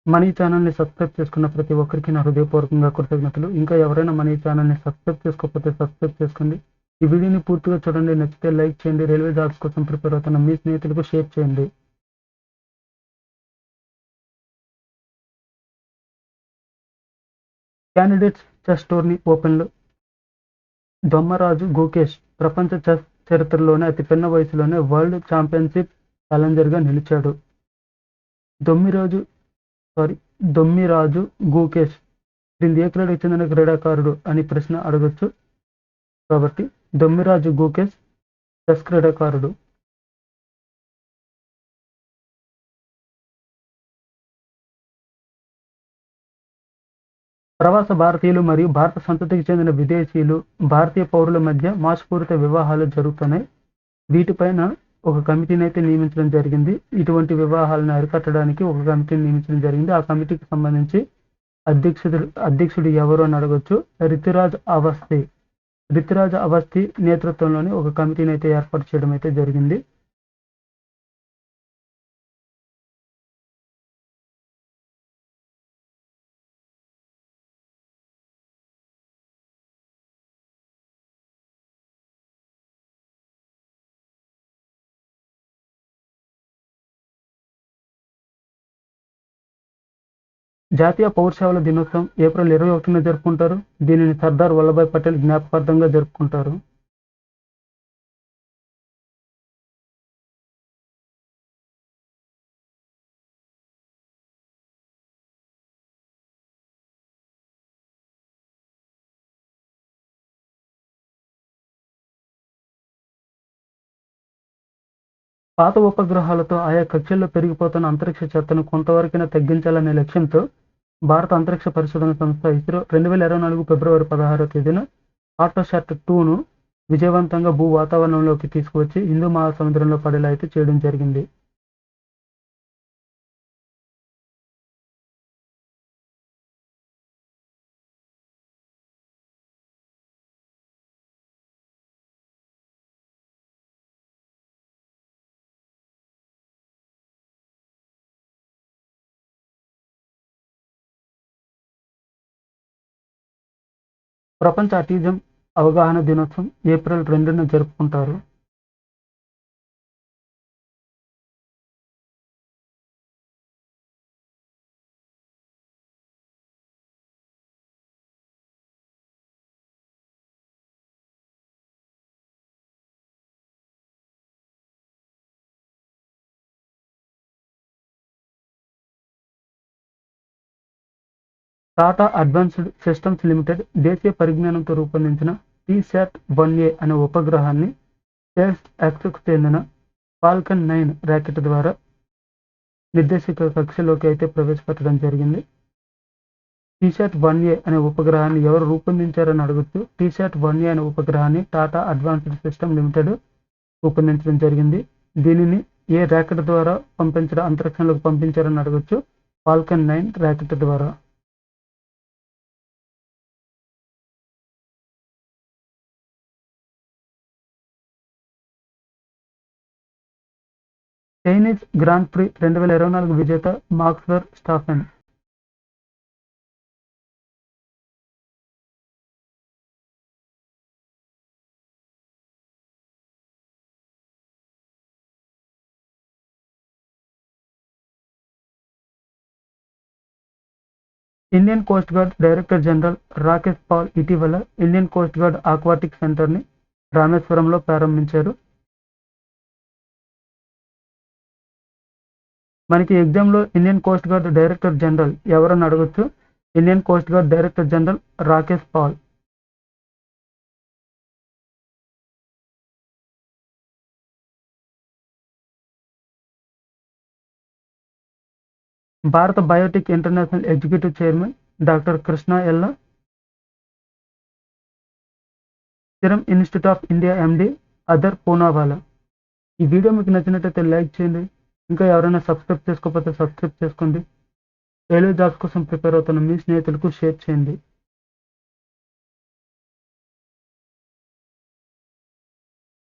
మన ఈ ఛానల్‌ని సబ్స్క్రైబ్ చేసుకున్న ప్రతి ఒక్కరికి నా హృదయపూర్వకంగా కృతజ్ఞతలు. ఇంకా ఎవరైనా మన ఈ ఛానల్‌ని సబ్స్క్రైబ్ చేసుకోకపోతే సబ్స్క్రైబ్ చేసుకోండి. ఈ వీడియోని పూర్తిగా చూడండి. నచ్చితే లైక్ చేయండి. రైల్వే జాబ్స్ కోసం ప్రిపేర్ అవుతున్న మీ స్నేహితులకు షేర్ చేయండి. క్యాండిడేట్స్ చెస్ టోర్నీ ఓపెన్‌లో దొమ్మరాజు గుకేష్ ప్రపంచ చెస్ చరిత్రలోనే అతి పిన్న వయసులోనే వరల్డ్ ఛాంపియన్‌షిప్ ఛాలెంజర్‌గా నిలిచాడు. దొమ్మిరాజు దొమ్మిరాజు గుకేష్ క్రింది ఏ క్రీడకు చెందిన క్రీడాకారుడు అని ప్రశ్న అడగొచ్చు. కాబట్టి దొమ్మిరాజు గుకేష్ చెస్ క్రీడాకారుడు. ప్రవాస భారతీయులు మరియు భారత సంతతికి చెందిన విదేశీయులు, భారతీయ పౌరుల మధ్య మోసపూరిత వివాహాలు జరుగుతున్నాయి. వీటిపైన ఒక కమిటీని అయితే నియమించడం జరిగింది. ఇటువంటి వివాహాలను అరికట్టడానికి ఒక కమిటీని నియమించడం జరిగింది. ఆ కమిటీకి సంబంధించి అధ్యక్షుడు ఎవరు అని అడగొచ్చు. రితురాజ్ అవస్థి నేతృత్వంలోని ఒక కమిటీని అయితే ఏర్పాటు చేయడం అయితే జరిగింది. జాతీయ పౌర సేవల దినోత్సవం ఏప్రిల్ 21న జరుపుకుంటారు. దీనిని సర్దార్ వల్లభాయ్ పటేల్ జ్ఞాపకార్థంగా జరుపుకుంటారు. పాత ఉపగ్రహాలతో ఆయా కక్షల్లో పెరిగిపోతున్న అంతరిక్ష చెత్తను కొంతవరకైనా తగ్గించాలనే లక్ష్యంతో భారత అంతరిక్ష పరిశోధన సంస్థ ఇస్రో 2024 ఫిబ్రవరి 16వ తేదీన కార్టోసాట్ 2ను విజయవంతంగా భూ వాతావరణంలోకి తీసుకువచ్చి హిందూ మహాసముద్రంలో పడేలా అయితే చేయడం జరిగింది. ప్రపంచ ఆటిజం అవగాహన దినోత్సవం ఏప్రిల్ 2న జరుపుకుంటారు. టాటా అడ్వాన్స్డ్ సిస్టమ్స్ లిమిటెడ్ దేశీయ పరిజ్ఞానంతో రూపొందించిన టీశాట్-1A అనే ఉపగ్రహాన్ని స్పేస్ ఎక్స్కు చెందిన ఫాల్కన్ 9 రాకెట్ ద్వారా నిర్దేశిత కక్షలోకి అయితే ప్రవేశపెట్టడం జరిగింది. టీశాట్-1A అనే ఉపగ్రహాన్ని ఎవరు రూపొందించారని అడగొచ్చు. టీశాట్-1A అనే ఉపగ్రహాన్ని టాటా అడ్వాన్స్డ్ సిస్టమ్ లిమిటెడ్ రూపొందించడం జరిగింది. దీనిని ఏ రాకెట్ ద్వారా అంతరిక్షంలోకి పంపించారని అడగొచ్చు. ఫాల్కన్ 9 రాకెట్ ద్వారా. చైనీస్ గ్రాండ్ ప్రీ 2024 విజేత Max Verstappen. Indian Coast Guard director general Rakesh Pal ఇటీవల ఇండియన్ కోస్ట్ గార్డ్ ఆక్వాటిక్ సెంటర్ని రామేశ్వరంలో ప్రారంభించారు. మనకి ఎగ్జామ్లో Indian Coast Guard director general ఎవరని అడగొచ్చు. Indian Coast Guard director general Rakesh Pal. Bharat Biotech International executive chairman doctor Krishna Ella. Serum institute of India MD other Poonawalla. ఈ video మీకు నచ్చినట్లయితే లైక్ చేయండి. ఇంకా ఎవరైనా సబ్స్క్రైబ్ చేసుకోకపోతే సబ్స్క్రైబ్ చేసుకోండి. రైల్వే జాబ్స్ కోసం ప్రిపేర్ అవుతున్న మీ స్నేహితులకు షేర్ చేయండి.